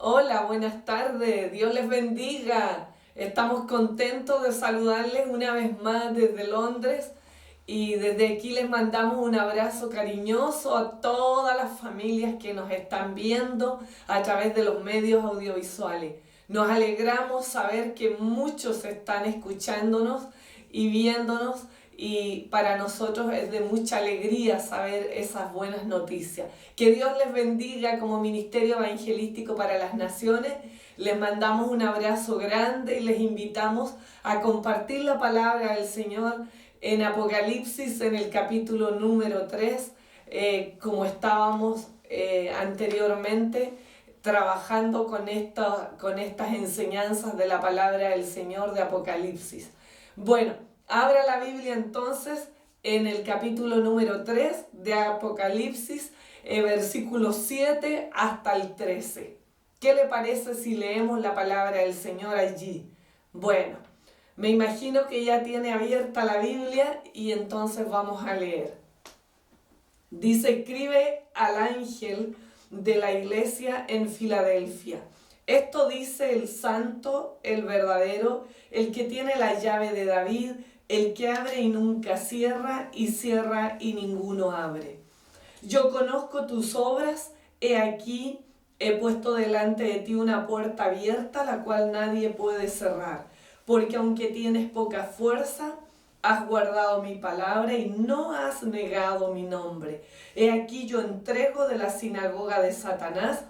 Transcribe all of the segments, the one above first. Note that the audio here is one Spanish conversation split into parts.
Hola, buenas tardes, Dios les bendiga. Estamos contentos de saludarles una vez más desde Londres y desde aquí les mandamos un abrazo cariñoso a todas las familias que nos están viendo a través de los medios audiovisuales. Nos alegramos saber que muchos están escuchándonos y viéndonos y para nosotros es de mucha alegría saber esas buenas noticias. Que Dios les bendiga como Ministerio Evangelístico para las Naciones. Les mandamos un abrazo grande y les invitamos a compartir la palabra del Señor en Apocalipsis, en el capítulo número 3, como estábamos anteriormente trabajando con estas enseñanzas de la palabra del Señor de Apocalipsis. Bueno, abra la Biblia entonces en el capítulo número 3 de Apocalipsis, versículos 7 hasta el 13. ¿Qué le parece si leemos la palabra del Señor allí? Bueno, me imagino que ya tiene abierta la Biblia y entonces vamos a leer. Dice: escribe al ángel de la iglesia en Filadelfia. Esto dice el santo, el verdadero, el que tiene la llave de David, el que abre y nunca cierra, y cierra y ninguno abre. Yo conozco tus obras, he aquí, he puesto delante de ti una puerta abierta, la cual nadie puede cerrar, porque aunque tienes poca fuerza, has guardado mi palabra y no has negado mi nombre. He aquí yo entrego de la sinagoga de Satanás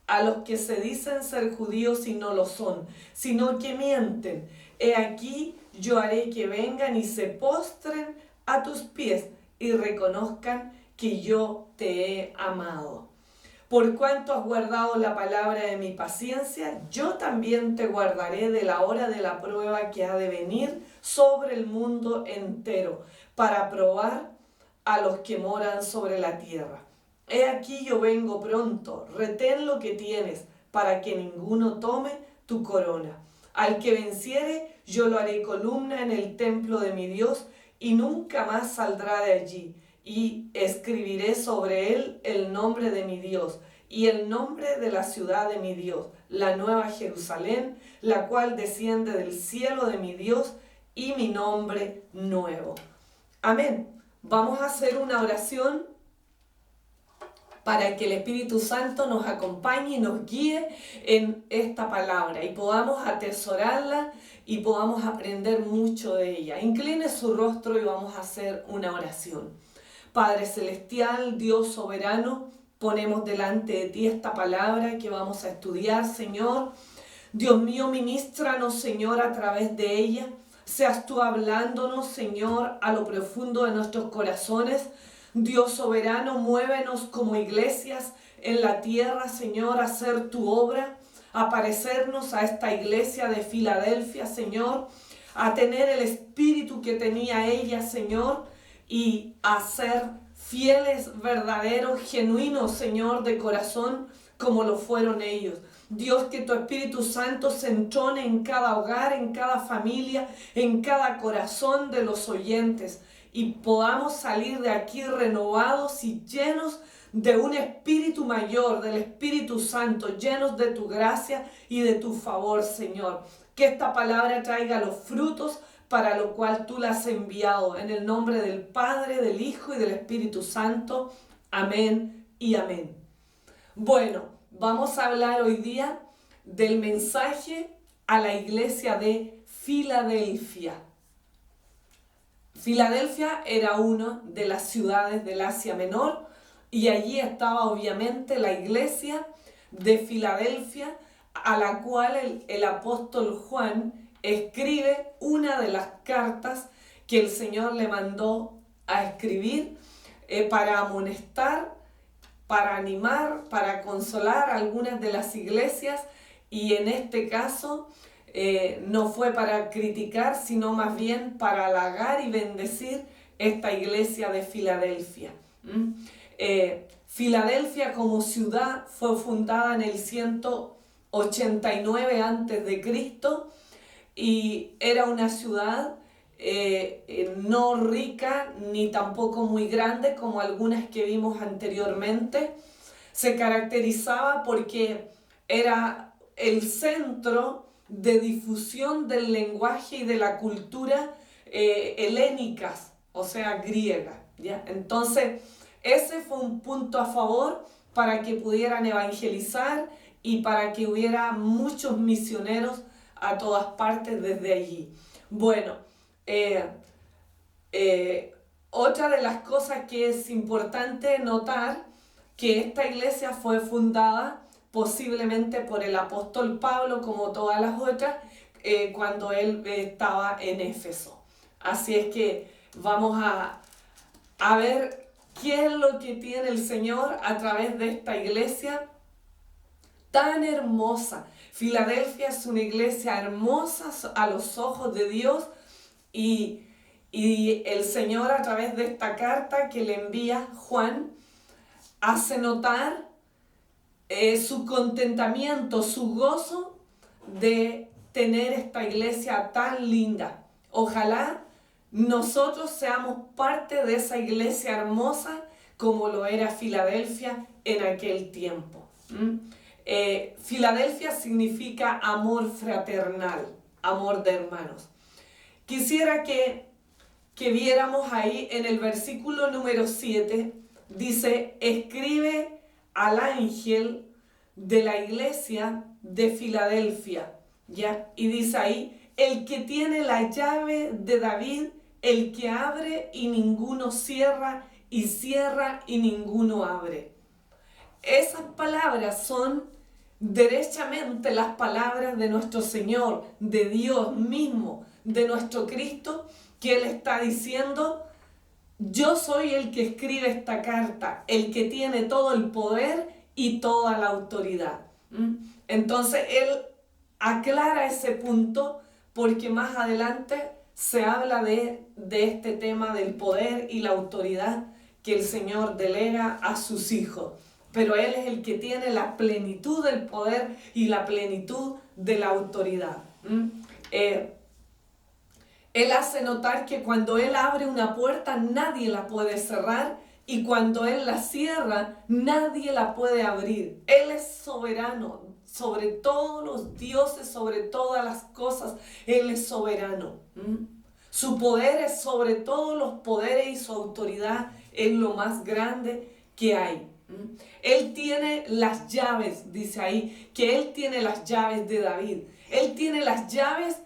a los que se dicen ser judíos y no lo son, sino que mienten. He aquí yo haré que vengan y se postren a tus pies y reconozcan que yo te he amado. Por cuanto has guardado la palabra de mi paciencia, yo también te guardaré de la hora de la prueba que ha de venir sobre el mundo entero, para probar a los que moran sobre la tierra. He aquí yo vengo pronto, retén lo que tienes, para que ninguno tome tu corona. Al que venciere, yo lo haré columna en el templo de mi Dios, y nunca más saldrá de allí. Y escribiré sobre él el nombre de mi Dios y el nombre de la ciudad de mi Dios, la nueva Jerusalén, la cual desciende del cielo de mi Dios, y mi nombre nuevo. Amén. Vamos a hacer una oración para que el Espíritu Santo nos acompañe y nos guíe en esta palabra y podamos atesorarla y podamos aprender mucho de ella. Incline su rostro y vamos a hacer una oración. Padre Celestial, Dios soberano, ponemos delante de ti esta palabra que vamos a estudiar, Señor. Dios mío, ministranos, Señor, a través de ella. Seas tú hablándonos, Señor, a lo profundo de nuestros corazones. Dios soberano, muévenos como iglesias en la tierra, Señor, a hacer tu obra, a parecernos a esta iglesia de Filadelfia, Señor, a tener el espíritu que tenía ella, Señor, y a ser fieles, verdaderos, genuinos, Señor, de corazón, como lo fueron ellos. Dios, que tu Espíritu Santo se entrone en cada hogar, en cada familia, en cada corazón de los oyentes, y podamos salir de aquí renovados y llenos de un espíritu mayor, del Espíritu Santo, llenos de tu gracia y de tu favor, Señor. Que esta palabra traiga los frutos para lo cual tú la has enviado. En el nombre del Padre, del Hijo y del Espíritu Santo. Amén y amén. Bueno, vamos a hablar hoy día del mensaje a la iglesia de Filadelfia. Filadelfia era una de las ciudades del Asia Menor y allí estaba obviamente la iglesia de Filadelfia, a la cual el apóstol Juan escribe una de las cartas que el Señor le mandó a escribir para amonestar, para animar, para consolar a algunas de las iglesias, y en este caso no fue para criticar, sino más bien para halagar y bendecir esta iglesia de Filadelfia. Filadelfia como ciudad fue fundada en el 189 a.C. y era una ciudad no rica ni tampoco muy grande como algunas que vimos anteriormente. Se caracterizaba porque era el centro de difusión del lenguaje y de la cultura helénicas, o sea, griega, ¿ya? Entonces, ese fue un punto a favor para que pudieran evangelizar y para que hubiera muchos misioneros a todas partes desde allí. Bueno, otra de las cosas que es importante notar, que esta iglesia fue fundada posiblemente por el apóstol Pablo, como todas las otras, cuando él estaba en Éfeso. Así es que vamos a ver qué es lo que tiene el Señor a través de esta iglesia tan hermosa. Filadelfia es una iglesia hermosa a los ojos de Dios y el Señor, a través de esta carta que le envía Juan, hace notar su contentamiento, su gozo de tener esta iglesia tan linda. Ojalá nosotros seamos parte de esa iglesia hermosa como lo era Filadelfia en aquel tiempo. Filadelfia significa amor fraternal, amor de hermanos. Quisiera que viéramos ahí en el versículo número 7, dice: escribe al ángel de la iglesia de Filadelfia, ¿ya? Y dice ahí: el que tiene la llave de David, el que abre y ninguno cierra, y cierra y ninguno abre. Esas palabras son derechamente las palabras de nuestro Señor, de Dios mismo, de nuestro Cristo, que Él está diciendo: yo soy el que escribe esta carta, el que tiene todo el poder y toda la autoridad. Entonces Él aclara ese punto porque más adelante se habla de este tema del poder y la autoridad que el Señor delega a sus hijos. Pero Él es el que tiene la plenitud del poder y la plenitud de la autoridad. Él hace notar que cuando Él abre una puerta, nadie la puede cerrar, y cuando Él la cierra, nadie la puede abrir. Él es soberano sobre todos los dioses, sobre todas las cosas. Él es soberano. Su poder es sobre todos los poderes y su autoridad es lo más grande que hay. Él tiene las llaves, dice ahí, que Él tiene las llaves de David. Él tiene las llaves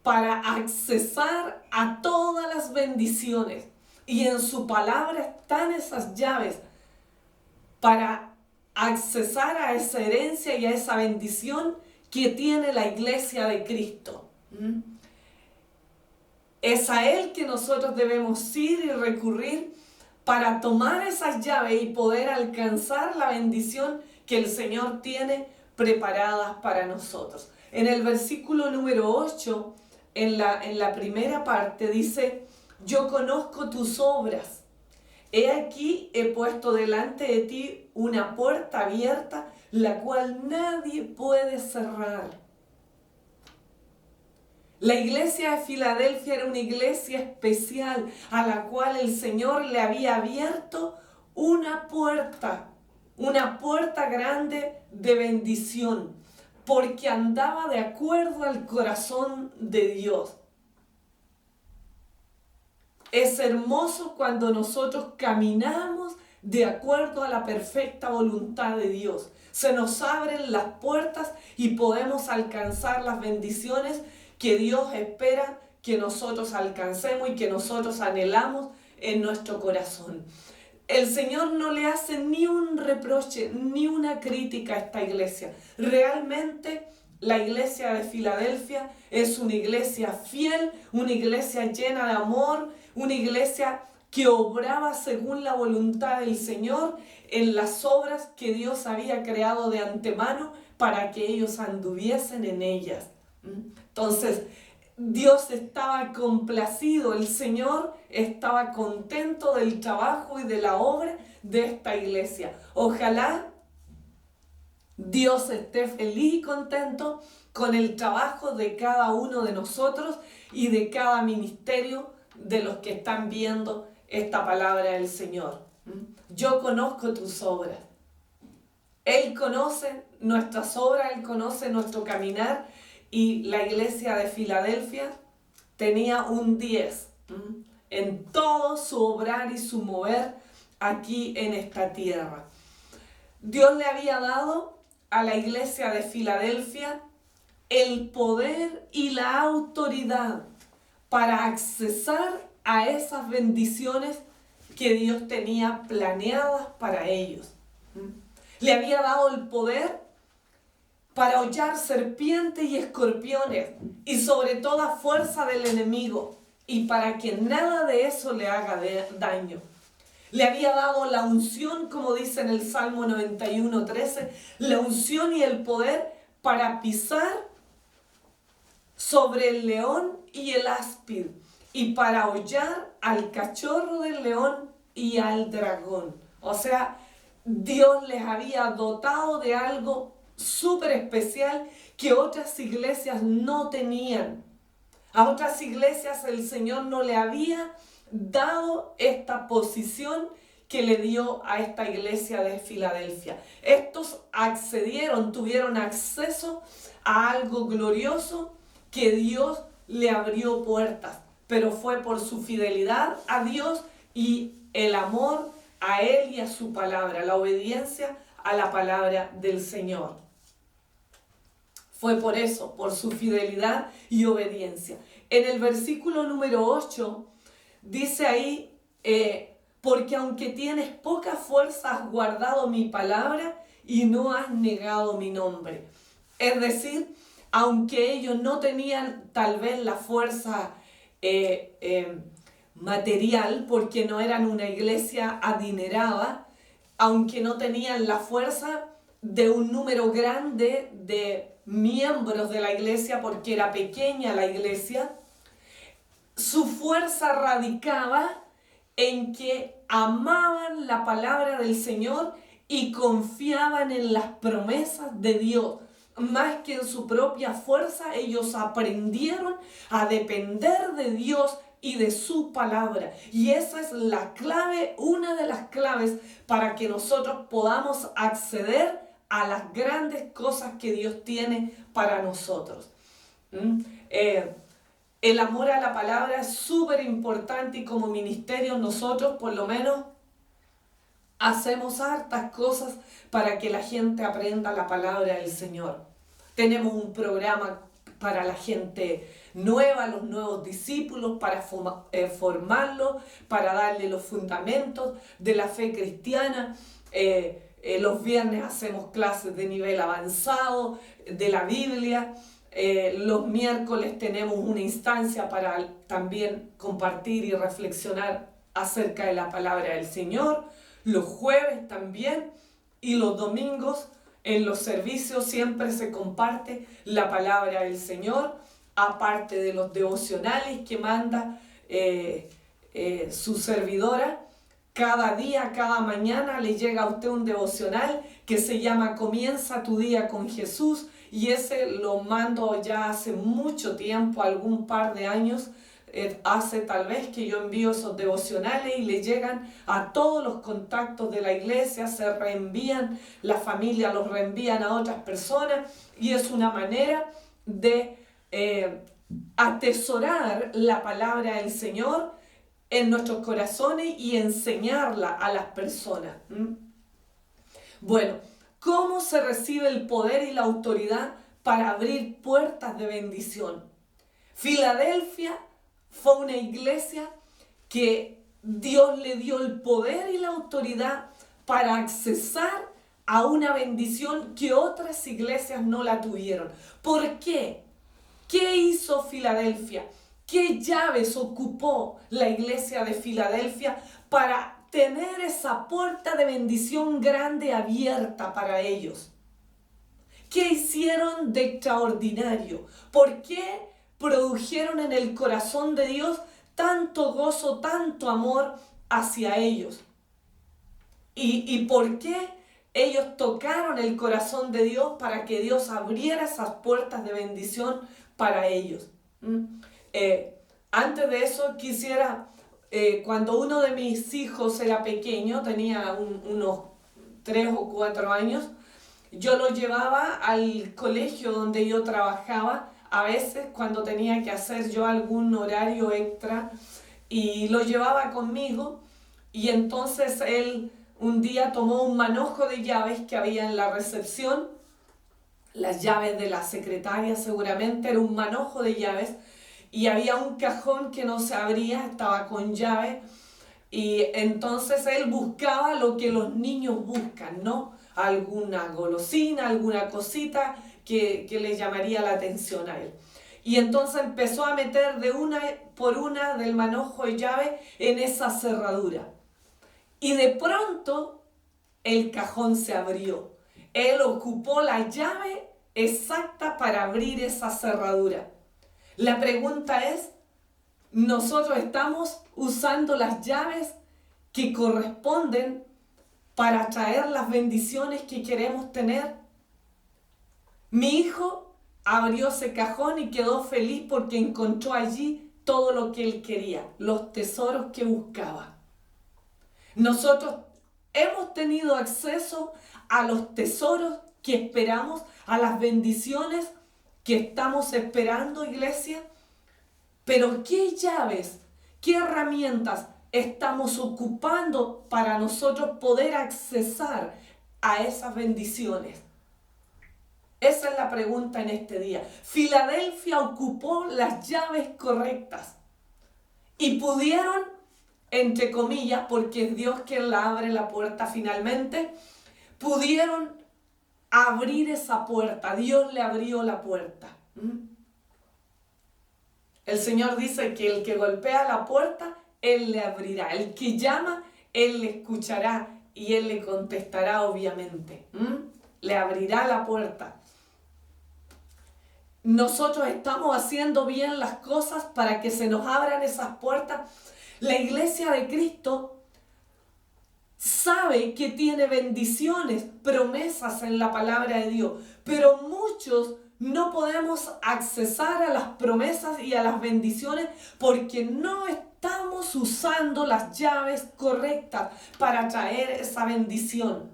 para accesar a todas las bendiciones. Y en su palabra están esas llaves para accesar a esa herencia y a esa bendición que tiene la iglesia de Cristo. Es a Él que nosotros debemos ir y recurrir para tomar esas llaves y poder alcanzar la bendición que el Señor tiene preparadas para nosotros. En el versículo número 8, en la primera parte dice: yo conozco tus obras. He aquí, he puesto delante de ti una puerta abierta, la cual nadie puede cerrar. La iglesia de Filadelfia era una iglesia especial a la cual el Señor le había abierto una puerta grande de bendición, porque andaba de acuerdo al corazón de Dios. Es hermoso cuando nosotros caminamos de acuerdo a la perfecta voluntad de Dios. Se nos abren las puertas y podemos alcanzar las bendiciones que Dios espera que nosotros alcancemos y que nosotros anhelamos en nuestro corazón. El Señor no le hace ni un reproche, ni una crítica a esta iglesia. Realmente la iglesia de Filadelfia es una iglesia fiel, una iglesia llena de amor, una iglesia que obraba según la voluntad del Señor en las obras que Dios había creado de antemano para que ellos anduviesen en ellas. Entonces, Dios estaba complacido, el Señor estaba contento del trabajo y de la obra de esta iglesia. Ojalá Dios esté feliz y contento con el trabajo de cada uno de nosotros y de cada ministerio de los que están viendo esta palabra del Señor. Yo conozco tus obras. Él conoce nuestras obras, Él conoce nuestro caminar, y la iglesia de Filadelfia tenía un 10 en todo su obrar y su mover aquí en esta tierra. Dios le había dado a la iglesia de Filadelfia el poder y la autoridad para accesar a esas bendiciones que Dios tenía planeadas para ellos. Le había dado el poder para hollar serpientes y escorpiones y sobre toda fuerza del enemigo, y para que nada de eso le haga daño. Le había dado la unción, como dice en el Salmo 91:13, la unción y el poder para pisar sobre el león y el áspid, y para hollar al cachorro del león y al dragón. O sea, Dios les había dotado de algo súper especial que otras iglesias no tenían. A otras iglesias el Señor no le había dado esta posición que le dio a esta iglesia de Filadelfia. Estos accedieron, tuvieron acceso a algo glorioso que Dios le abrió puertas, pero fue por su fidelidad a Dios y el amor a Él y a su palabra, la obediencia a la palabra del Señor. Fue por eso, por su fidelidad y obediencia. En el versículo número 8 dice ahí, porque aunque tienes poca fuerza has guardado mi palabra y no has negado mi nombre. Es decir, aunque ellos no tenían tal vez la fuerza material, porque no eran una iglesia adinerada, aunque no tenían la fuerza de un número grande de miembros de la iglesia, porque era pequeña la iglesia, su fuerza radicaba en que amaban la palabra del Señor y confiaban en las promesas de Dios. Más que en su propia fuerza, ellos aprendieron a depender de Dios y de su palabra. Y esa es la clave, una de las claves para que nosotros podamos acceder a las grandes cosas que Dios tiene para nosotros. El amor a la palabra es súper importante, y como ministerio nosotros por lo menos hacemos hartas cosas para que la gente aprenda la palabra del Señor. Tenemos un programa para la gente nueva, los nuevos discípulos, para formarlos, para darle los fundamentos de la fe cristiana. Los viernes hacemos clases de nivel avanzado de la Biblia. Los miércoles tenemos una instancia para también compartir y reflexionar acerca de la palabra del Señor. Los jueves también, y los domingos en los servicios siempre se comparte la palabra del Señor, aparte de los devocionales que manda su servidora. Cada día, cada mañana le llega a usted un devocional que se llama Comienza tu día con Jesús, y ese lo mando ya hace mucho tiempo, algún par de años, hace tal vez que yo envío esos devocionales y le llegan a todos los contactos de la iglesia, se reenvían, la familia los reenvían a otras personas, y es una manera de atesorar la palabra del Señor en nuestros corazones y enseñarla a las personas. Bueno, ¿cómo se recibe el poder y la autoridad para abrir puertas de bendición? Filadelfia fue una iglesia que Dios le dio el poder y la autoridad para accesar a una bendición que otras iglesias no la tuvieron. ¿Por qué? ¿Qué hizo Filadelfia? ¿Qué llaves ocupó la iglesia de Filadelfia para tener esa puerta de bendición grande abierta para ellos? ¿Qué hicieron de extraordinario? ¿Por qué produjeron en el corazón de Dios tanto gozo, tanto amor hacia ellos? ¿Y por qué ellos tocaron el corazón de Dios para que Dios abriera esas puertas de bendición para ellos? Antes de eso quisiera, cuando uno de mis hijos era pequeño, tenía unos 3 o 4 años, yo lo llevaba al colegio donde yo trabajaba, a veces cuando tenía que hacer yo algún horario extra, y lo llevaba conmigo, y entonces él un día tomó un manojo de llaves que había en la recepción, las llaves de la secretaria seguramente, era un manojo de llaves, y había un cajón que no se abría, estaba con llave, y entonces él buscaba lo que los niños buscan, ¿no? Alguna golosina, alguna cosita que le llamaría la atención a él. Y entonces empezó a meter de una por una del manojo de llave en esa cerradura. Y de pronto el cajón se abrió. Él ocupó la llave exacta para abrir esa cerradura. La pregunta es, ¿nosotros estamos usando las llaves que corresponden para traer las bendiciones que queremos tener? Mi hijo abrió ese cajón y quedó feliz porque encontró allí todo lo que él quería, los tesoros que buscaba. Nosotros hemos tenido acceso a los tesoros que esperamos, a las bendiciones que estamos esperando, iglesia. Pero ¿qué llaves, qué herramientas estamos ocupando para nosotros poder accesar a esas bendiciones? Esa es la pregunta en este día. Filadelfia ocupó las llaves correctas y pudieron, entre comillas, porque es Dios quien la abre la puerta finalmente, pudieron abrir esa puerta. Dios le abrió la puerta. El Señor dice que el que golpea la puerta, Él le abrirá. El que llama, Él le escuchará y Él le contestará, obviamente. Le abrirá la puerta. Nosotros estamos haciendo bien las cosas para que se nos abran esas puertas. La iglesia de Cristo sabe que tiene bendiciones, promesas en la palabra de Dios, pero muchos no podemos accesar a las promesas y a las bendiciones porque no estamos usando las llaves correctas para traer esa bendición.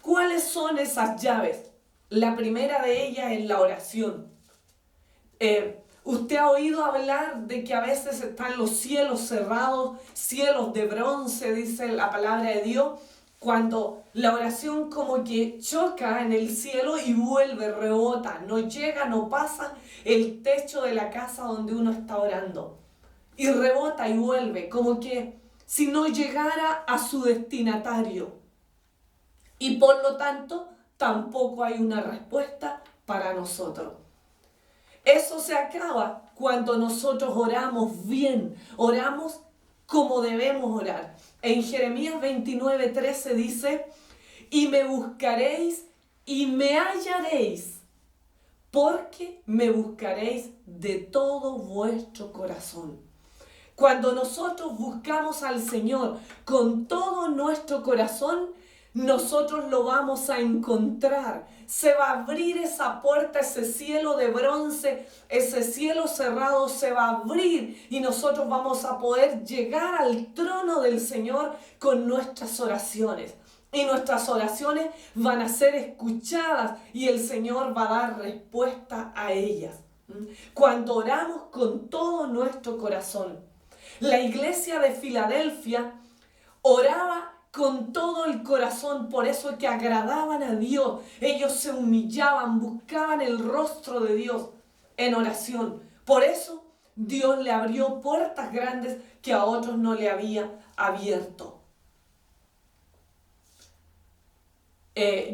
¿Cuáles son esas llaves? La primera de ellas es la oración. Usted ha oído hablar de que a veces están los cielos cerrados, cielos de bronce, dice la palabra de Dios, cuando la oración como que choca en el cielo y vuelve, rebota, no llega, no pasa el techo de la casa donde uno está orando. Y rebota y vuelve, como que si no llegara a su destinatario. Y por lo tanto, tampoco hay una respuesta para nosotros. Eso se acaba cuando nosotros oramos bien, oramos como debemos orar. En Jeremías 29:13 dice, y me buscaréis y me hallaréis, porque me buscaréis de todo vuestro corazón. Cuando nosotros buscamos al Señor con todo nuestro corazón, nosotros lo vamos a encontrar. Se va a abrir esa puerta, ese cielo de bronce, ese cielo cerrado se va a abrir y nosotros vamos a poder llegar al trono del Señor con nuestras oraciones. Y nuestras oraciones van a ser escuchadas y el Señor va a dar respuesta a ellas. Cuando oramos con todo nuestro corazón. La iglesia de Filadelfia oraba con todo el corazón, por eso es que agradaban a Dios. Ellos se humillaban, buscaban el rostro de Dios en oración. Por eso Dios le abrió puertas grandes que a otros no le había abierto.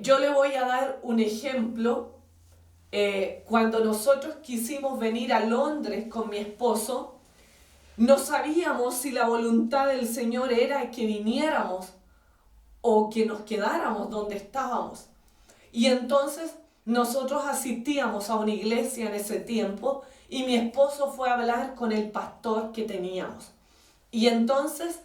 Yo le voy a dar un ejemplo. Cuando nosotros quisimos venir a Londres con mi esposo, no sabíamos si la voluntad del Señor era que viniéramos o que nos quedáramos donde estábamos. Y entonces nosotros asistíamos a una iglesia en ese tiempo y mi esposo fue a hablar con el pastor que teníamos. Y entonces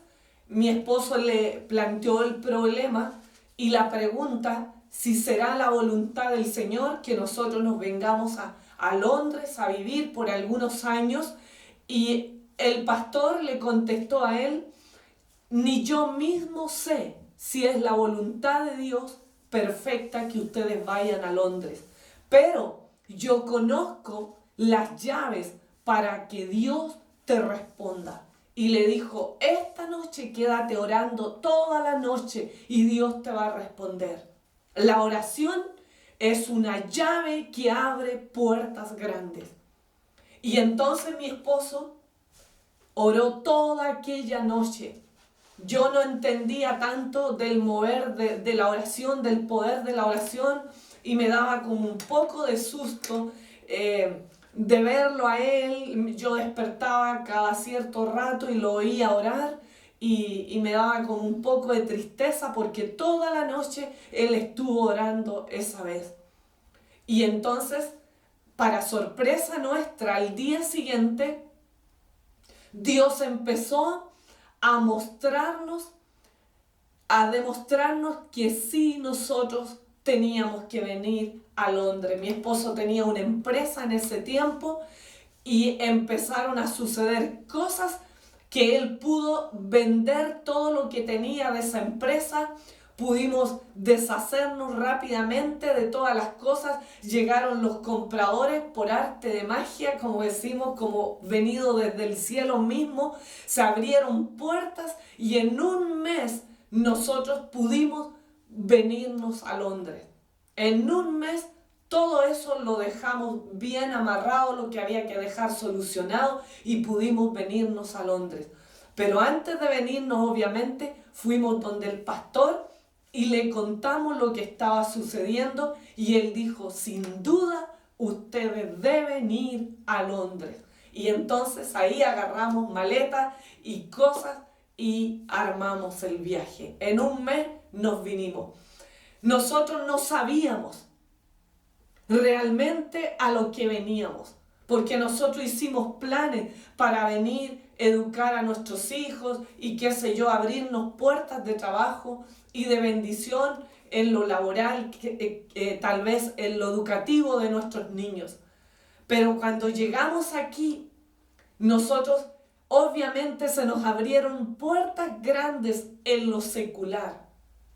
mi esposo le planteó el problema y la pregunta si será la voluntad del Señor que nosotros nos vengamos a Londres a vivir por algunos años. Y el pastor le contestó a él, ni yo mismo sé si es la voluntad de Dios perfecta que ustedes vayan a Londres, pero yo conozco las llaves para que Dios te responda. Y le dijo, esta noche quédate orando toda la noche y Dios te va a responder. La oración es una llave que abre puertas grandes. Y entonces mi esposo oró toda aquella noche. Yo no entendía tanto del mover de la oración, del poder de la oración, y me daba como un poco de susto de verlo a él. Yo despertaba cada cierto rato y lo oía orar y me daba como un poco de tristeza porque toda la noche él estuvo orando esa vez. Y entonces, para sorpresa nuestra, al día siguiente, Dios empezó a mostrarnos, a demostrarnos que sí nosotros teníamos que venir a Londres. Mi esposo tenía una empresa en ese tiempo y empezaron a suceder cosas que él pudo vender todo lo que tenía de esa empresa. Pudimos deshacernos rápidamente de todas las cosas. Llegaron los compradores por arte de magia, como decimos, como venido desde el cielo mismo. Se abrieron puertas y en un mes nosotros pudimos venirnos a Londres. En un mes todo eso lo dejamos bien amarrado, lo que había que dejar solucionado, y pudimos venirnos a Londres. Pero antes de venirnos, obviamente, fuimos donde el pastor y le contamos lo que estaba sucediendo y él dijo, sin duda, ustedes deben ir a Londres. Y entonces ahí agarramos maletas y cosas y armamos el viaje. En un mes nos vinimos. Nosotros no sabíamos realmente a lo que veníamos, porque nosotros hicimos planes para venir, educar a nuestros hijos y qué sé yo, abrirnos puertas de trabajo y de bendición en lo laboral, tal vez en lo educativo de nuestros niños. Pero cuando llegamos aquí, nosotros obviamente se nos abrieron puertas grandes en lo secular.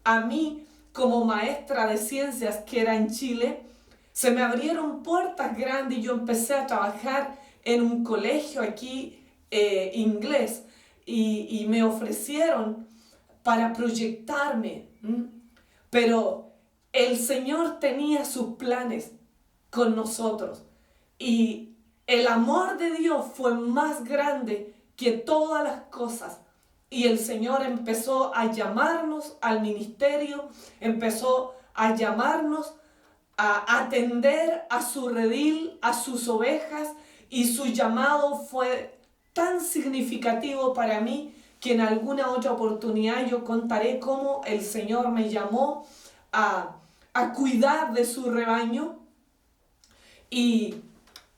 A mí, como maestra de ciencias que era en Chile, se me abrieron puertas grandes y yo empecé a trabajar en un colegio aquí inglés y me ofrecieron para proyectarme. Pero el Señor tenía sus planes con nosotros y el amor de Dios fue más grande que todas las cosas. Y el Señor empezó a llamarnos al ministerio, empezó a llamarnos a atender a su redil, a sus ovejas, y su llamado fue tan significativo para mí que en alguna otra oportunidad yo contaré cómo el Señor me llamó a cuidar de su rebaño. Y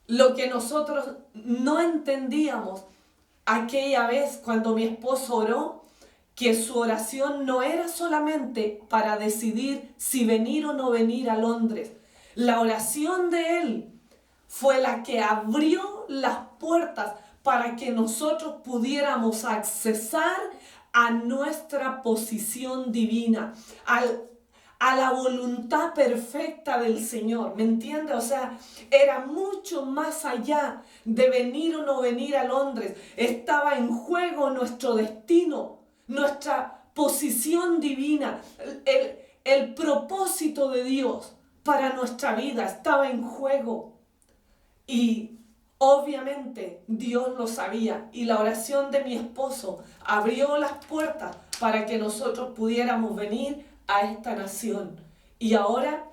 lo que nosotros no entendíamos aquella vez cuando mi esposo oró, que su oración no era solamente para decidir si venir o no venir a Londres. La oración de él fue la que abrió las puertas para que nosotros pudiéramos accesar a nuestra posición divina, a la voluntad perfecta del Señor. ¿Me entiende? O sea, era mucho más allá de venir o no venir a Londres. Estaba en juego nuestro destino, nuestra posición divina, el propósito de Dios para nuestra vida estaba en juego. Y obviamente Dios lo sabía, y la oración de mi esposo abrió las puertas para que nosotros pudiéramos venir a esta nación y ahora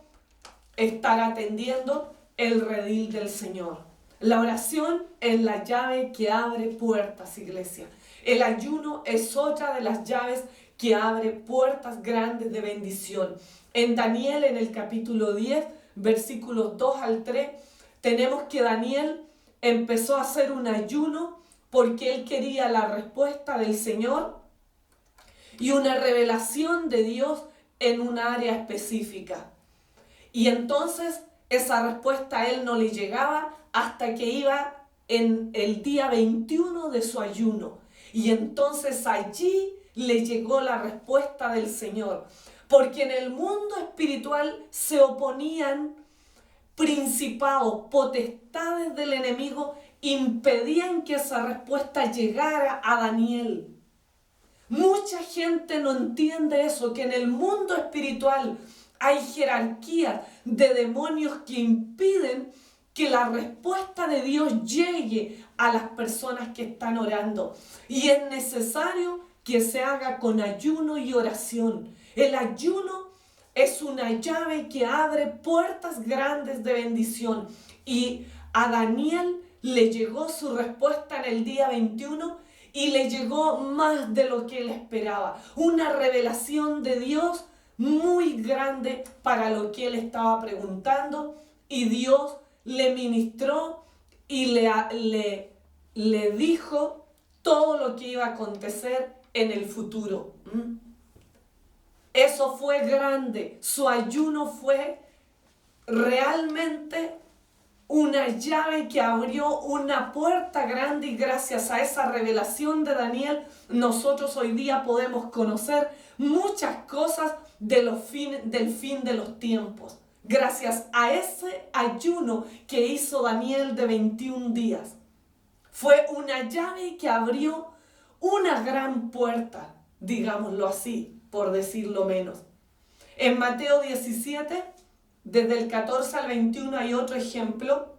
estar atendiendo el redil del Señor. La oración es la llave que abre puertas, iglesia. El ayuno es otra de las llaves que abre puertas grandes de bendición. En Daniel, en el capítulo 10, versículos 2 al 3, tenemos que Daniel empezó a hacer un ayuno porque él quería la respuesta del Señor y una revelación de Dios en un área específica. Y entonces esa respuesta a él no le llegaba hasta que iba en el día 21 de su ayuno. Y entonces allí le llegó la respuesta del Señor. Porque en el mundo espiritual se oponían principados, potestades del enemigo, impedían que esa respuesta llegara a Daniel. Mucha gente no entiende eso, que en el mundo espiritual hay jerarquías de demonios que impiden que la respuesta de Dios llegue a las personas que están orando. Y es necesario que se haga con ayuno y oración. El ayuno es una llave que abre puertas grandes de bendición. Y a Daniel le llegó su respuesta en el día 21 y le llegó más de lo que él esperaba. Una revelación de Dios muy grande para lo que él estaba preguntando, y Dios le ministró y le dijo todo lo que iba a acontecer en el futuro. Eso fue grande. Su ayuno fue realmente una llave que abrió una puerta grande, y gracias a esa revelación de Daniel, nosotros hoy día podemos conocer muchas cosas del fin de los tiempos. Gracias a ese ayuno que hizo Daniel de 21 días. Fue una llave que abrió una gran puerta, digámoslo así, por decirlo menos. En Mateo 17, desde el 14 al 21 hay otro ejemplo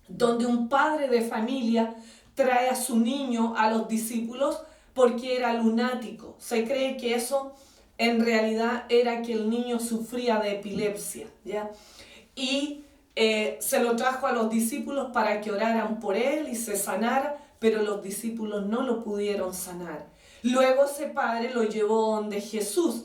donde un padre de familia trae a su niño a los discípulos porque era lunático. Se cree que eso en realidad era que el niño sufría de epilepsia, ¿ya? Y se lo trajo a los discípulos para que oraran por él y se sanara, pero los discípulos no lo pudieron sanar. Luego ese padre lo llevó donde Jesús,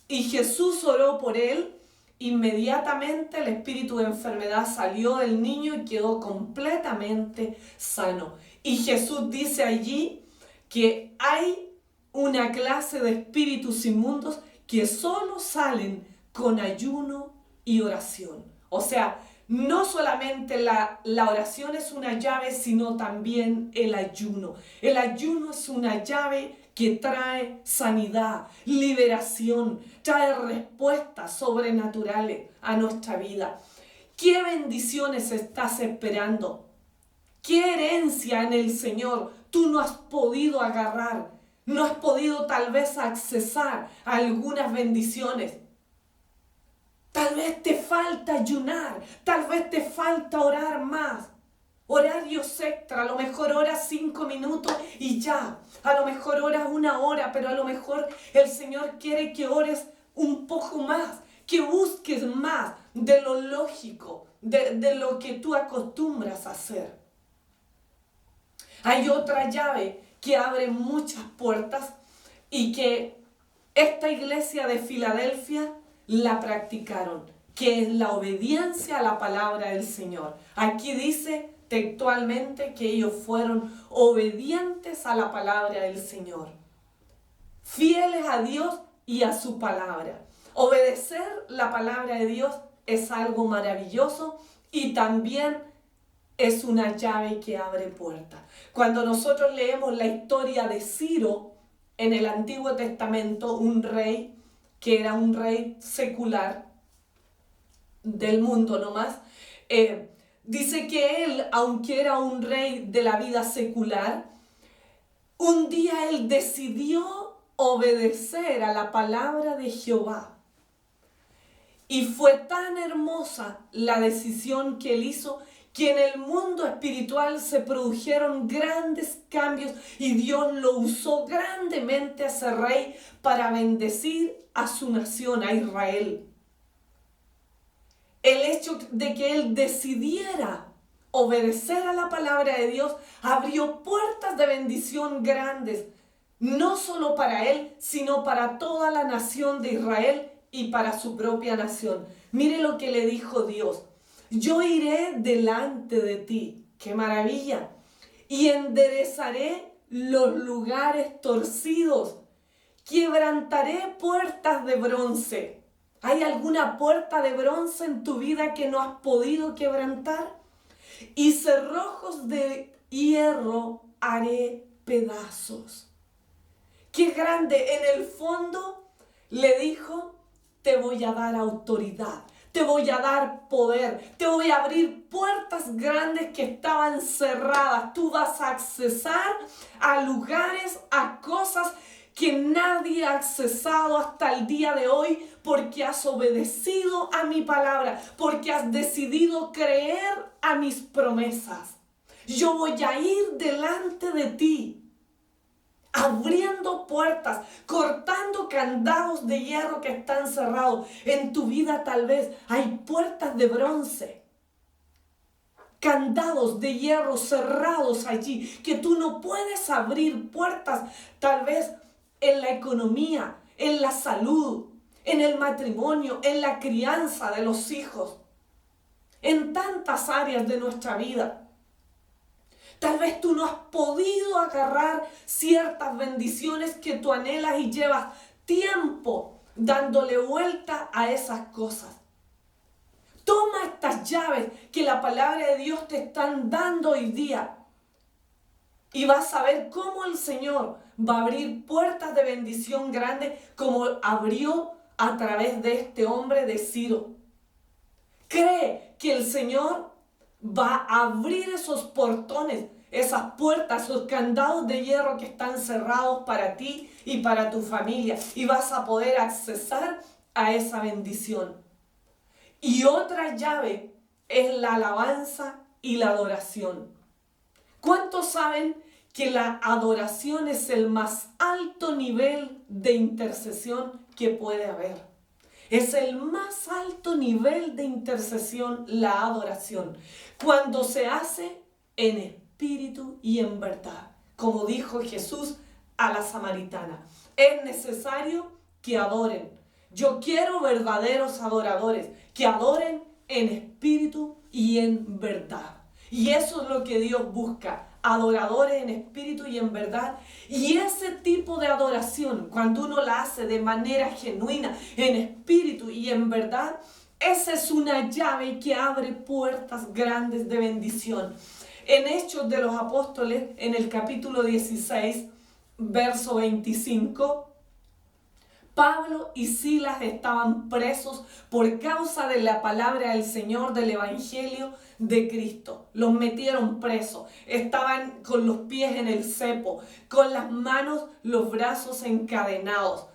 y Jesús oró por él. Inmediatamente el espíritu de enfermedad salió del niño y quedó completamente sano. Y Jesús dice allí que hay una clase de espíritus inmundos que solo salen con ayuno y oración. O sea, no solamente la oración es una llave, sino también el ayuno. El ayuno es una llave que trae sanidad, liberación, trae respuestas sobrenaturales a nuestra vida. ¿Qué bendiciones estás esperando? ¿Qué herencia en el Señor tú no has podido agarrar? No has podido tal vez accesar a algunas bendiciones. Tal vez te falta ayunar, tal vez te falta orar más. Horarios extra, a lo mejor oras 5 minutos y ya. A lo mejor oras 1 hora, pero a lo mejor el Señor quiere que ores un poco más, que busques más de lo lógico, de lo que tú acostumbras a hacer. Hay otra llave que abre muchas puertas y que esta iglesia de Filadelfia la practicaron, que es la obediencia a la palabra del Señor. Aquí dice textualmente que ellos fueron obedientes a la palabra del Señor, fieles a Dios y a su palabra. Obedecer la palabra de Dios es algo maravilloso y también es una llave que abre puertas. Cuando nosotros leemos la historia de Ciro en el Antiguo Testamento, un rey que era un rey secular del mundo nomás, dice que él, aunque era un rey de la vida secular, un día él decidió obedecer a la palabra de Jehová. Y fue tan hermosa la decisión que él hizo que en el mundo espiritual se produjeron grandes cambios y Dios lo usó grandemente a ese rey para bendecir a su nación, a Israel. El hecho de que él decidiera obedecer a la palabra de Dios abrió puertas de bendición grandes, no solo para él, sino para toda la nación de Israel y para su propia nación. Mire lo que le dijo Dios: yo iré delante de ti, qué maravilla, y enderezaré los lugares torcidos, quebrantaré puertas de bronce. ¿Hay alguna puerta de bronce en tu vida que no has podido quebrantar? Y cerrojos de hierro haré pedazos. Qué grande. En el fondo le dijo te voy a dar autoridad, te voy a dar poder, te voy a abrir puertas grandes que estaban cerradas. Tú vas a accesar a lugares, a cosas que nadie ha accesado hasta el día de hoy, porque has obedecido a mi palabra, porque has decidido creer a mis promesas. Yo voy a ir delante de ti, abriendo puertas, cortando candados de hierro que están cerrados. En tu vida tal vez hay puertas de bronce, candados de hierro cerrados allí, que tú no puedes abrir puertas, tal vez en la economía, en la salud, en el matrimonio, en la crianza de los hijos, en tantas áreas de nuestra vida. Tal vez tú no has podido agarrar ciertas bendiciones que tú anhelas y llevas tiempo dándole vuelta a esas cosas. Toma estas llaves que la palabra de Dios te están dando hoy día y vas a ver cómo el Señor va a abrir puertas de bendición grandes como abrió a través de este hombre de Ciro. Cree que el Señor va a abrir esos portones, esas puertas, esos candados de hierro que están cerrados para ti y para tu familia, y vas a poder accesar a esa bendición. Y otra llave es la alabanza y la adoración. ¿Cuántos saben que la adoración es el más alto nivel de intercesión que puede haber? Es el más alto nivel de intercesión, la adoración, cuando se hace en espíritu y en verdad. Como dijo Jesús a la samaritana, es necesario que adoren. Yo quiero verdaderos adoradores, que adoren en espíritu y en verdad. Y eso es lo que Dios busca, adoradores en espíritu y en verdad. Y ese tipo de adoración, cuando uno la hace de manera genuina, en espíritu y en verdad, esa es una llave que abre puertas grandes de bendición. En Hechos de los Apóstoles, en el capítulo 16, verso 25, Pablo y Silas estaban presos por causa de la palabra del Señor, del Evangelio de Cristo. Los metieron presos, estaban con los pies en el cepo, con las manos, los brazos encadenados.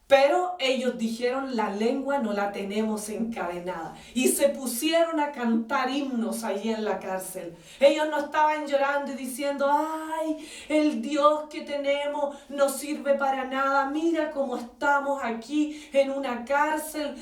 Pero ellos dijeron, la lengua no la tenemos encadenada. Y se pusieron a cantar himnos allí en la cárcel. Ellos no estaban llorando y diciendo, ay, el Dios que tenemos no sirve para nada. Mira cómo estamos aquí en una cárcel,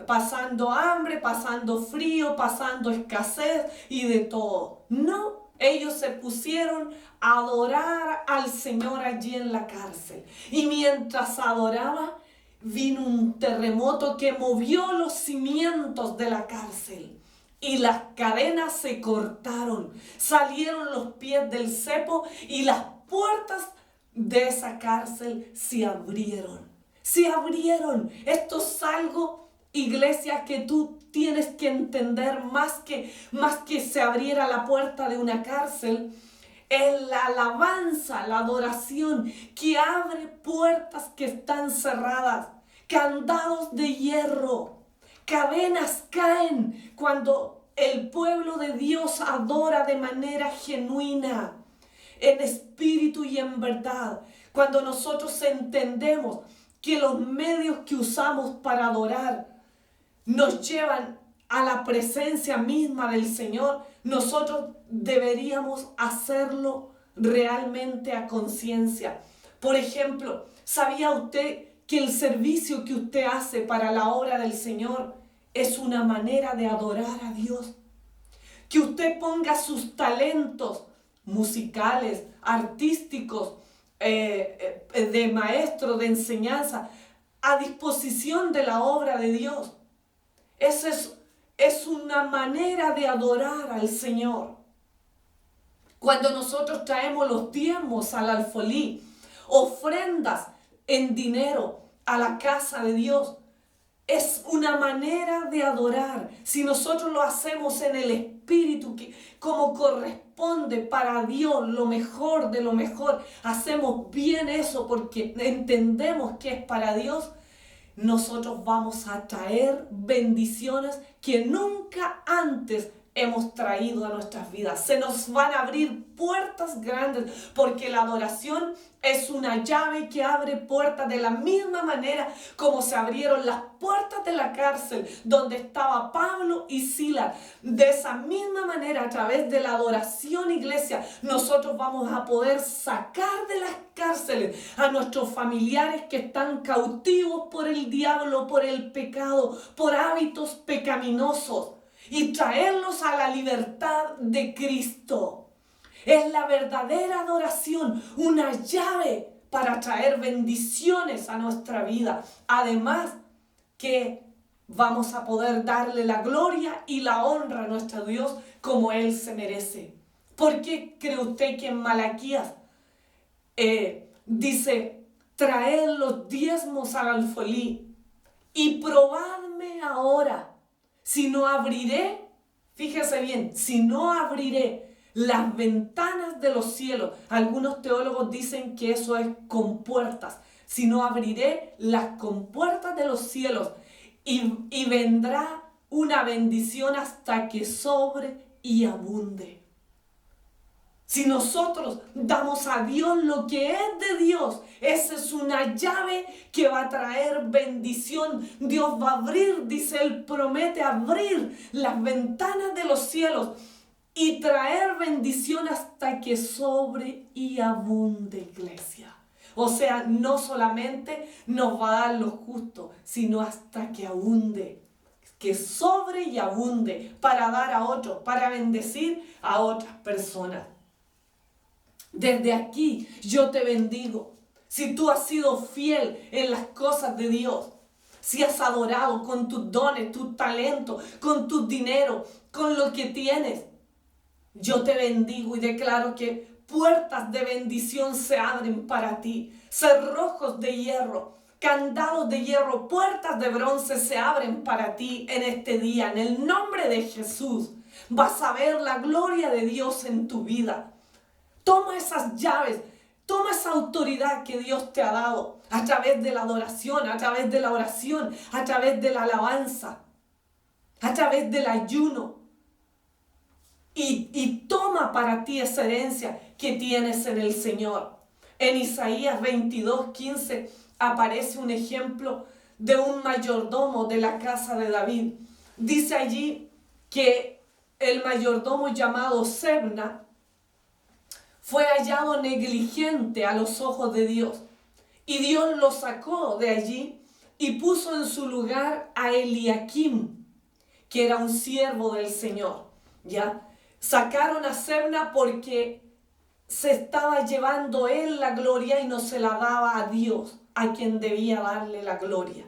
pasando hambre, pasando frío, pasando escasez y de todo. No. Ellos se pusieron a adorar al Señor allí en la cárcel. Y mientras adoraba, vino un terremoto que movió los cimientos de la cárcel. Y las cadenas se cortaron. Salieron los pies del cepo y las puertas de esa cárcel se abrieron. Se abrieron. Esto es algo, iglesia, que tú tienes que entender más que se abriera la puerta de una cárcel. Es la alabanza, la adoración que abre puertas que están cerradas, candados de hierro, cadenas caen cuando el pueblo de Dios adora de manera genuina, en espíritu y en verdad. Cuando nosotros entendemos que los medios que usamos para adorar nos llevan a la presencia misma del Señor, nosotros deberíamos hacerlo realmente a conciencia. Por ejemplo, ¿sabía usted que el servicio que usted hace para la obra del Señor es una manera de adorar a Dios? Que usted ponga sus talentos musicales, artísticos, de maestro, de enseñanza, a disposición de la obra de Dios. Esa es una manera de adorar al Señor. Cuando nosotros traemos los diezmos al alfolí, ofrendas en dinero a la casa de Dios, es una manera de adorar. Si nosotros lo hacemos en el Espíritu, como corresponde para Dios, lo mejor de lo mejor, hacemos bien eso porque entendemos que es para Dios, nosotros vamos a traer bendiciones que nunca antes hemos traído a nuestras vidas. Se nos van a abrir puertas grandes porque la adoración es una llave que abre puertas de la misma manera como se abrieron las puertas de la cárcel donde estaba Pablo y Silas. De esa misma manera, a través de la adoración, iglesia, nosotros vamos a poder sacar de las cárceles a nuestros familiares que están cautivos por el diablo, por el pecado, por hábitos pecaminosos, y traerlos a la libertad de Cristo. Es la verdadera adoración, una llave para traer bendiciones a nuestra vida. Además que vamos a poder darle la gloria y la honra a nuestro Dios como Él se merece. ¿Por qué cree usted que en Malaquías dice, traed los diezmos al alfolí y probadme ahora? Si no abriré, fíjese bien, si no abriré las ventanas de los cielos. Algunos teólogos dicen que eso es compuertas. Si no abriré las compuertas de los cielos y vendrá una bendición hasta que sobre y abunde. Si nosotros damos a Dios lo que es de Dios, esa es una llave que va a traer bendición. Dios va a abrir, dice Él, promete abrir las ventanas de los cielos y traer bendición hasta que sobre y abunde, iglesia. O sea, no solamente nos va a dar lo justo, sino hasta que abunde. Que sobre y abunde para dar a otros, para bendecir a otras personas. Desde aquí yo te bendigo. Si tú has sido fiel en las cosas de Dios, si has adorado con tus dones, tus talentos, con tu dinero, con lo que tienes, yo te bendigo y declaro que puertas de bendición se abren para ti. Cerrojos de hierro, candados de hierro, puertas de bronce se abren para ti en este día. En el nombre de Jesús vas a ver la gloria de Dios en tu vida. Toma esas llaves, toma esa autoridad que Dios te ha dado a través de la adoración, a través de la oración, a través de la alabanza, a través del ayuno. Y toma para ti esa herencia que tienes en el Señor. En Isaías 22:15 aparece un ejemplo de un mayordomo de la casa de David. Dice allí que el mayordomo llamado Sebna fue hallado negligente a los ojos de Dios. Y Dios lo sacó de allí y puso en su lugar a Eliakim, que era un siervo del Señor. ¿Ya? Sacaron a Sebna porque se estaba llevando él la gloria y no se la daba a Dios, a quien debía darle la gloria.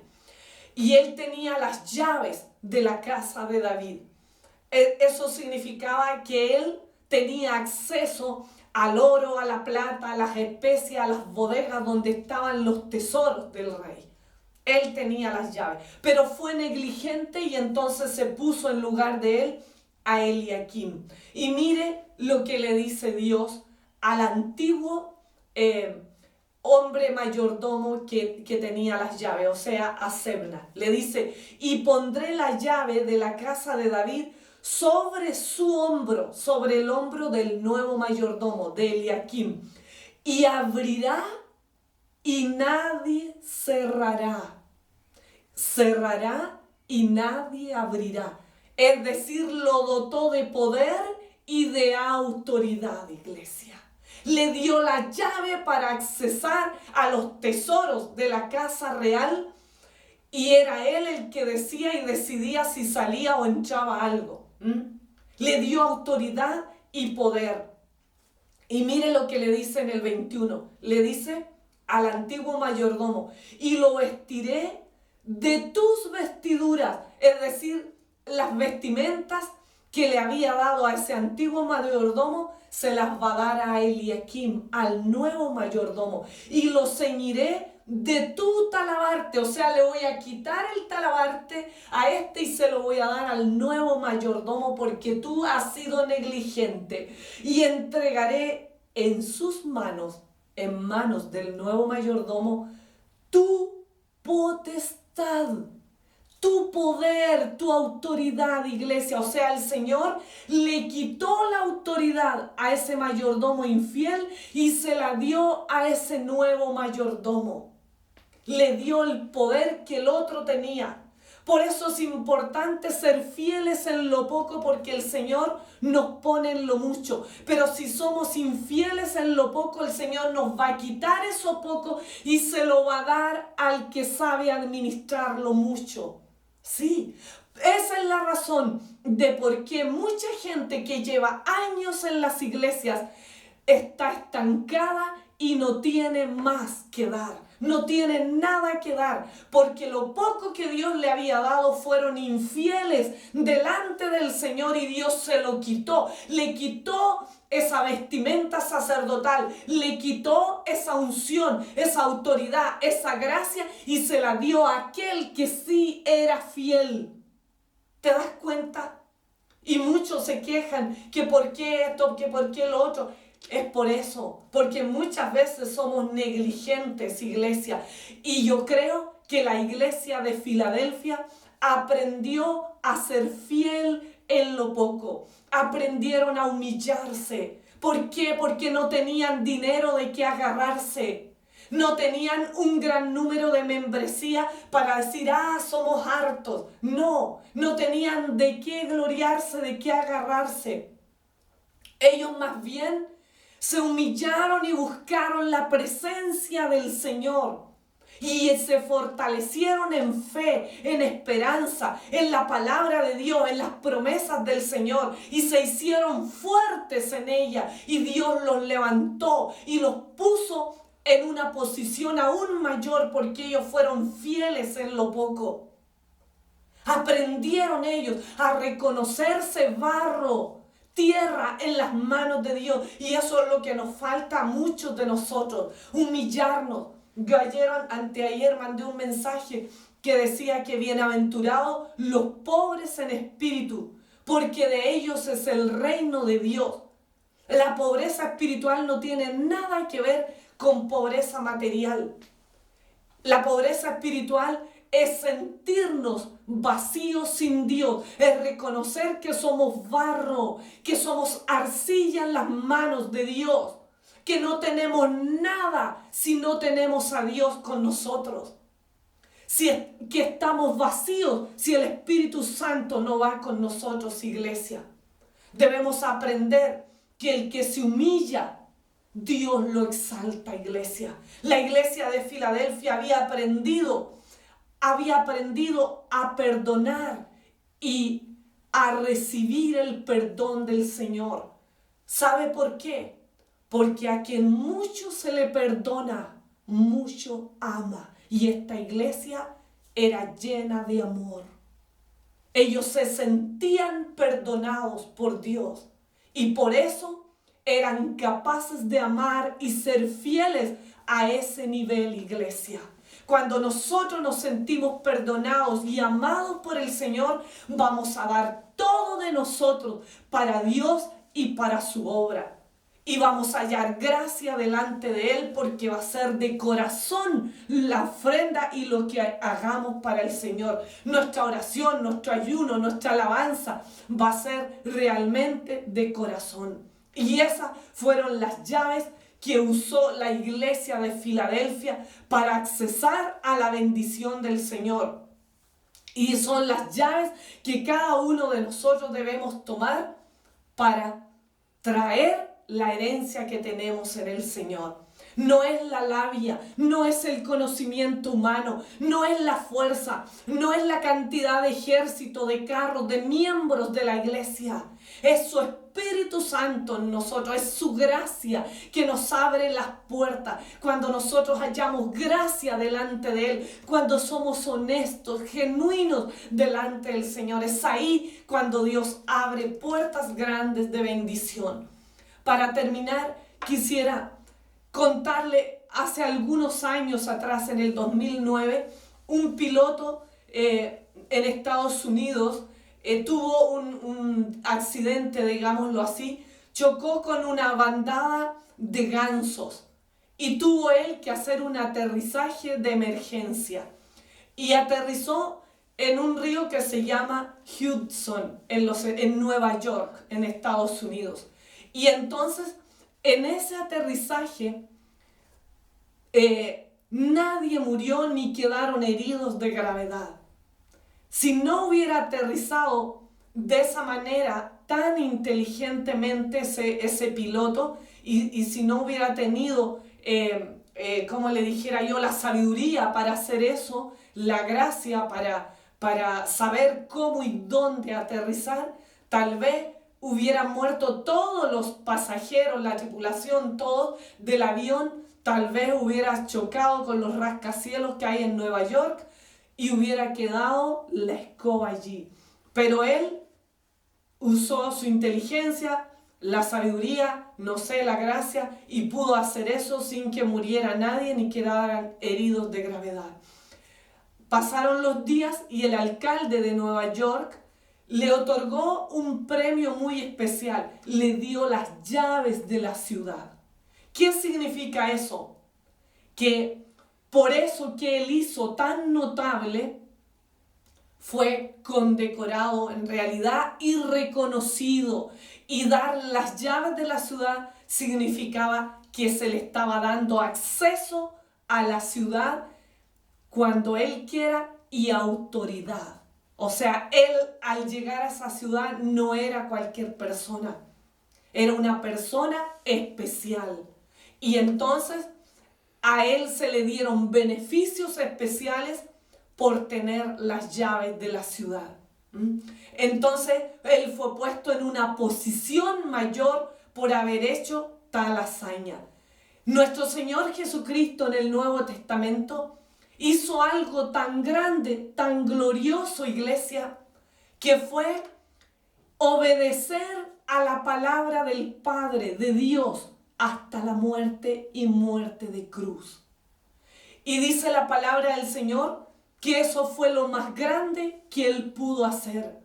Y él tenía las llaves de la casa de David. Eso significaba que él tenía acceso al oro, a la plata, a las especias, a las bodegas donde estaban los tesoros del rey. Él tenía las llaves, pero fue negligente y entonces se puso en lugar de él a Eliakim. Y mire lo que le dice Dios al antiguo hombre mayordomo que tenía las llaves, o sea, a Sebna. Le dice, y pondré la llave de la casa de David sobre su hombro, sobre el hombro del nuevo mayordomo, de Eliakim, y abrirá y nadie cerrará. Cerrará y nadie abrirá. Es decir, lo dotó de poder y de autoridad, iglesia. Le dio la llave para accesar a los tesoros de la casa real y era él el que decía y decidía si salía o entraba algo. Le dio autoridad y poder. Y mire lo que le dice en el 21. Le dice al antiguo mayordomo, y lo vestiré de tus vestiduras. Es decir, las vestimentas que le había dado a ese antiguo mayordomo, se las va a dar a Eliakim, al nuevo mayordomo. Y lo ceñiré de tu talabarte, o sea, le voy a quitar el talabarte a este y se lo voy a dar al nuevo mayordomo porque tú has sido negligente. Y entregaré en sus manos, en manos del nuevo mayordomo, tu potestad. potestad, tu poder, tu autoridad, iglesia. O sea, el Señor le quitó la autoridad a ese mayordomo infiel y se la dio a ese nuevo mayordomo. Le dio el poder que el otro tenía. Por eso es importante ser fieles en lo poco, porque el Señor nos pone en lo mucho. Pero si somos infieles en lo poco, el Señor nos va a quitar eso poco y se lo va a dar al que sabe administrar lo mucho. Sí, esa es la razón de por qué mucha gente que lleva años en las iglesias está estancada y no tiene más que dar. No tiene nada que dar, porque lo poco que Dios le había dado fueron infieles delante del Señor y Dios se lo quitó. Le quitó esa vestimenta sacerdotal, le quitó esa unción, esa autoridad, esa gracia y se la dio a aquel que sí era fiel. ¿Te das cuenta? Y muchos se quejan que por qué esto, que por qué lo otro. Es por eso, porque muchas veces somos negligentes, iglesia. Y yo creo que la iglesia de Filadelfia aprendió a ser fiel en lo poco. Aprendieron a humillarse. ¿Por qué? Porque no tenían dinero de qué agarrarse. No tenían un gran número de membresía para decir, somos hartos. No tenían de qué gloriarse, de qué agarrarse. Ellos más bien se humillaron y buscaron la presencia del Señor. Y se fortalecieron en fe, en esperanza, en la palabra de Dios, en las promesas del Señor. Y se hicieron fuertes en ella. Y Dios los levantó y los puso en una posición aún mayor porque ellos fueron fieles en lo poco. Aprendieron ellos a reconocerse barro, tierra en las manos de Dios. Y eso es lo que nos falta a muchos de nosotros, humillarnos. Yo anteayer mandé un mensaje que decía que bienaventurados los pobres en espíritu, porque de ellos es el reino de Dios. La pobreza espiritual no tiene nada que ver con pobreza material. La pobreza espiritual es sentirnos vacíos sin Dios, es reconocer que somos barro, que somos arcilla en las manos de Dios, que no tenemos nada si no tenemos a Dios con nosotros. Que estamos vacíos si el Espíritu Santo no va con nosotros, iglesia. Debemos aprender que el que se humilla, Dios lo exalta, iglesia. La iglesia de Filadelfia había aprendido a perdonar y a recibir el perdón del Señor. ¿Sabe por qué? Porque a quien mucho se le perdona, mucho ama. Y esta iglesia era llena de amor. Ellos se sentían perdonados por Dios y por eso eran capaces de amar y ser fieles a ese nivel, iglesia. Cuando nosotros nos sentimos perdonados y amados por el Señor, vamos a dar todo de nosotros para Dios y para su obra. Y vamos a hallar gracia delante de Él porque va a ser de corazón la ofrenda y lo que hagamos para el Señor. Nuestra oración, nuestro ayuno, nuestra alabanza va a ser realmente de corazón. Y esas fueron las llaves que usó la iglesia de Filadelfia para accesar a la bendición del Señor. Y son las llaves que cada uno de nosotros debemos tomar para traer la herencia que tenemos en el Señor. No es la labia, no es el conocimiento humano, no es la fuerza, no es la cantidad de ejército, de carros, de miembros de la iglesia. Es su Espíritu Santo en nosotros, es su gracia que nos abre las puertas. Cuando nosotros hallamos gracia delante de Él, cuando somos honestos, genuinos delante del Señor, es ahí cuando Dios abre puertas grandes de bendición. Para terminar, quisiera contarle, hace algunos años atrás, en el 2009, un piloto en Estados Unidos tuvo un accidente, digámoslo así, chocó con una bandada de gansos y tuvo él que hacer un aterrizaje de emergencia. y aterrizó en un río que se llama Hudson, en Nueva York, en Estados Unidos. Y entonces, en ese aterrizaje, nadie murió ni quedaron heridos de gravedad. Si no hubiera aterrizado de esa manera tan inteligentemente ese piloto, y si no hubiera tenido, como le dijera yo, la sabiduría para hacer eso, la gracia para saber cómo y dónde aterrizar, tal vez hubieran muerto todos los pasajeros, la tripulación, todos del avión, tal vez hubiera chocado con los rascacielos que hay en Nueva York y hubiera quedado la escoba allí. Pero él usó su inteligencia, la sabiduría, no sé, la gracia, y pudo hacer eso sin que muriera nadie ni quedaran heridos de gravedad. Pasaron los días y el alcalde de Nueva York le otorgó un premio muy especial. Le dio las llaves de la ciudad. ¿Qué significa eso? Que por eso que él hizo tan notable, fue condecorado en realidad y reconocido. Y dar las llaves de la ciudad significaba que se le estaba dando acceso a la ciudad cuando él quiera y autoridad. O sea, él al llegar a esa ciudad no era cualquier persona. Era una persona especial. Y entonces a él se le dieron beneficios especiales por tener las llaves de la ciudad. Entonces, él fue puesto en una posición mayor por haber hecho tal hazaña. Nuestro Señor Jesucristo en el Nuevo Testamento hizo algo tan grande, tan glorioso, iglesia, que fue obedecer a la palabra del Padre, de Dios, hasta la muerte y muerte de cruz. Y dice la palabra del Señor que eso fue lo más grande que él pudo hacer.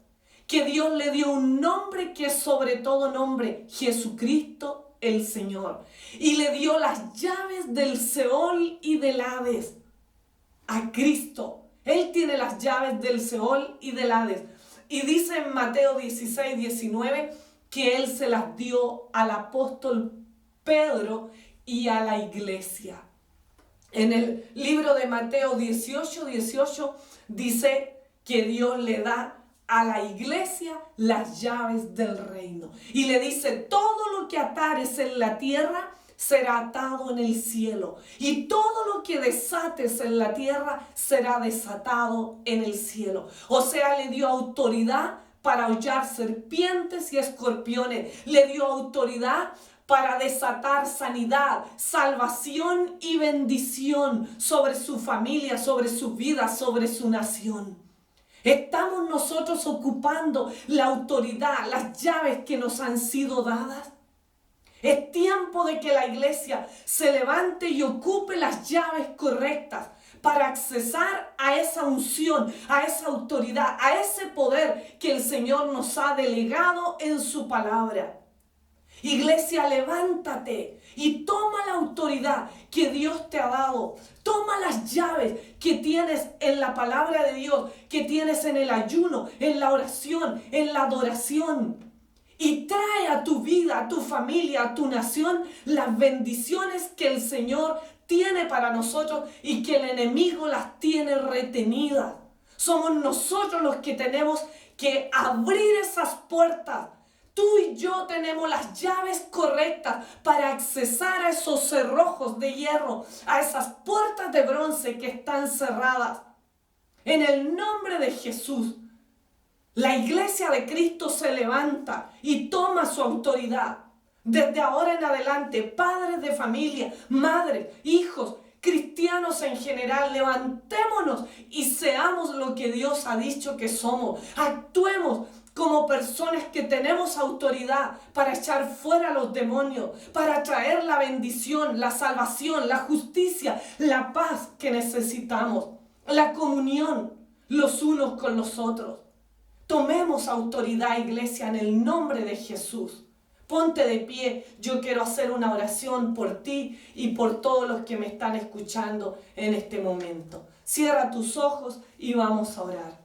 Que Dios le dio un nombre que es sobre todo nombre, Jesucristo el Señor. Y le dio las llaves del Seol y del Hades a Cristo. Él tiene las llaves del Seol y del Hades. Y dice en Mateo 16, 19 que él se las dio al apóstol Pedro y a la iglesia. En el libro de Mateo 18, 18 dice que Dios le da a la iglesia las llaves del reino. Y le dice, todo lo que atares en la tierra será atado en el cielo. Y todo lo que desates en la tierra será desatado en el cielo. O sea, le dio autoridad para hollar serpientes y escorpiones. Le dio autoridad para desatar sanidad, salvación y bendición sobre su familia, sobre su vida, sobre su nación. ¿Estamos nosotros ocupando la autoridad, las llaves que nos han sido dadas? Es tiempo de que la iglesia se levante y ocupe las llaves correctas para accesar a esa unción, a esa autoridad, a ese poder que el Señor nos ha delegado en su palabra. Iglesia, levántate y toma la autoridad que Dios te ha dado. Toma las llaves que tienes en la palabra de Dios, que tienes en el ayuno, en la oración, en la adoración. Y trae a tu vida, a tu familia, a tu nación, las bendiciones que el Señor tiene para nosotros y que el enemigo las tiene retenidas. Somos nosotros los que tenemos que abrir esas puertas. Tú y yo tenemos las llaves correctas para accesar a esos cerrojos de hierro, a esas puertas de bronce que están cerradas. En el nombre de Jesús, la iglesia de Cristo se levanta y toma su autoridad. Desde ahora en adelante, padres de familia, madres, hijos, cristianos en general, levantémonos y seamos lo que Dios ha dicho que somos. Actuemos como personas que tenemos autoridad para echar fuera a los demonios, para traer la bendición, la salvación, la justicia, la paz que necesitamos, la comunión los unos con los otros. Tomemos autoridad, iglesia, en el nombre de Jesús. Ponte de pie, yo quiero hacer una oración por ti y por todos los que me están escuchando en este momento. Cierra tus ojos y vamos a orar.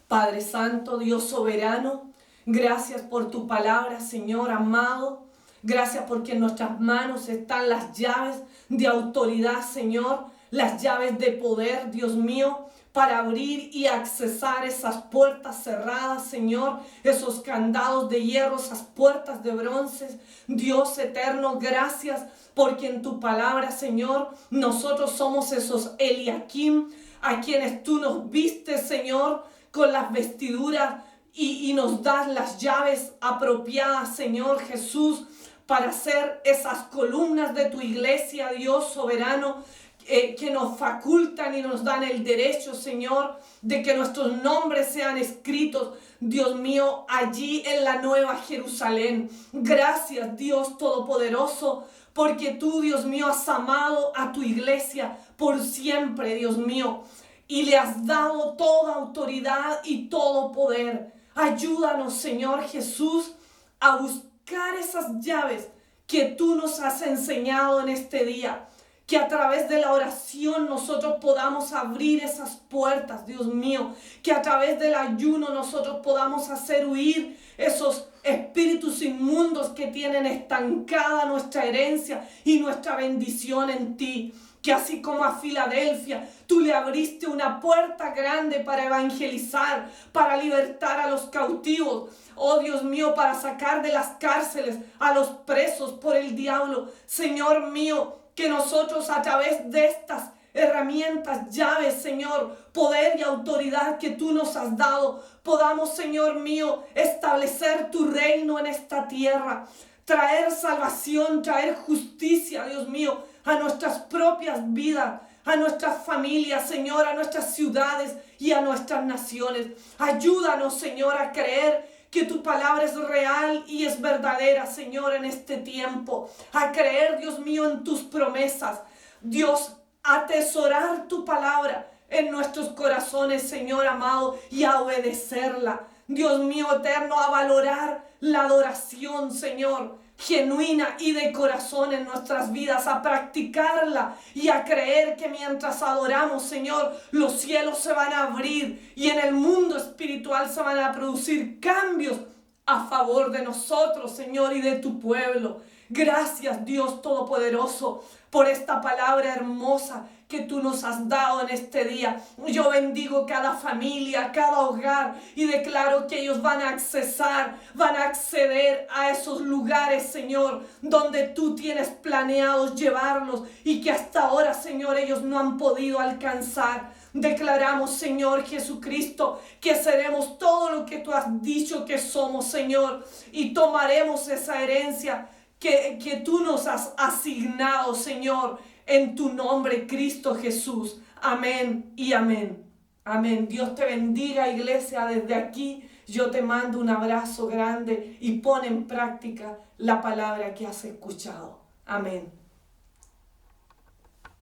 Padre Santo, Dios soberano, gracias por tu palabra, Señor amado. Gracias porque en nuestras manos están las llaves de autoridad, Señor, las llaves de poder, Dios mío, para abrir y accesar esas puertas cerradas, Señor, esos candados de hierro, esas puertas de bronce. Dios eterno, gracias porque en tu palabra, Señor, nosotros somos esos Eliakim, a quienes tú nos vistes, Señor, con las vestiduras y nos das las llaves apropiadas, Señor Jesús, para hacer esas columnas de tu iglesia, Dios soberano, que nos facultan y nos dan el derecho, Señor, de que nuestros nombres sean escritos, Dios mío, allí en la Nueva Jerusalén. Gracias, Dios Todopoderoso, porque tú, Dios mío, has amado a tu iglesia por siempre, Dios mío, y le has dado toda autoridad y todo poder. Ayúdanos, Señor Jesús, a buscar esas llaves que tú nos has enseñado en este día. Que a través de la oración nosotros podamos abrir esas puertas, Dios mío. Que a través del ayuno nosotros podamos hacer huir esos espíritus inmundos que tienen estancada nuestra herencia y nuestra bendición en ti. Que así como a Filadelfia, tú le abriste una puerta grande para evangelizar, para libertar a los cautivos. Oh Dios mío, para sacar de las cárceles a los presos por el diablo. Señor mío, que nosotros a través de estas herramientas, llaves, Señor, poder y autoridad que tú nos has dado, podamos, Señor mío, establecer tu reino en esta tierra, traer salvación, traer justicia, Dios mío, a nuestras propias vidas, a nuestras familias, Señor, a nuestras ciudades y a nuestras naciones. Ayúdanos, Señor, a creer que tu palabra es real y es verdadera, Señor, en este tiempo. A creer, Dios mío, en tus promesas. Dios, atesorar tu palabra en nuestros corazones, Señor amado, y a obedecerla. Dios mío eterno, a valorar la adoración, Señor, genuina y de corazón en nuestras vidas, a practicarla y a creer que mientras adoramos, Señor, los cielos se van a abrir y en el mundo espiritual se van a producir cambios a favor de nosotros, Señor, y de tu pueblo. Gracias, Dios Todopoderoso, por esta palabra hermosa que tú nos has dado en este día. Yo bendigo cada familia, cada hogar y declaro que ellos van a acceder a esos lugares, Señor, donde tú tienes planeados llevarlos y que hasta ahora, Señor, ellos no han podido alcanzar. Declaramos, Señor Jesucristo, que seremos todo lo que tú has dicho que somos, Señor, y tomaremos esa herencia que tú nos has asignado, Señor, en tu nombre, Cristo Jesús. Amén y amén. Amén. Dios te bendiga, iglesia. Desde aquí yo te mando un abrazo grande y pon en práctica la palabra que has escuchado. Amén.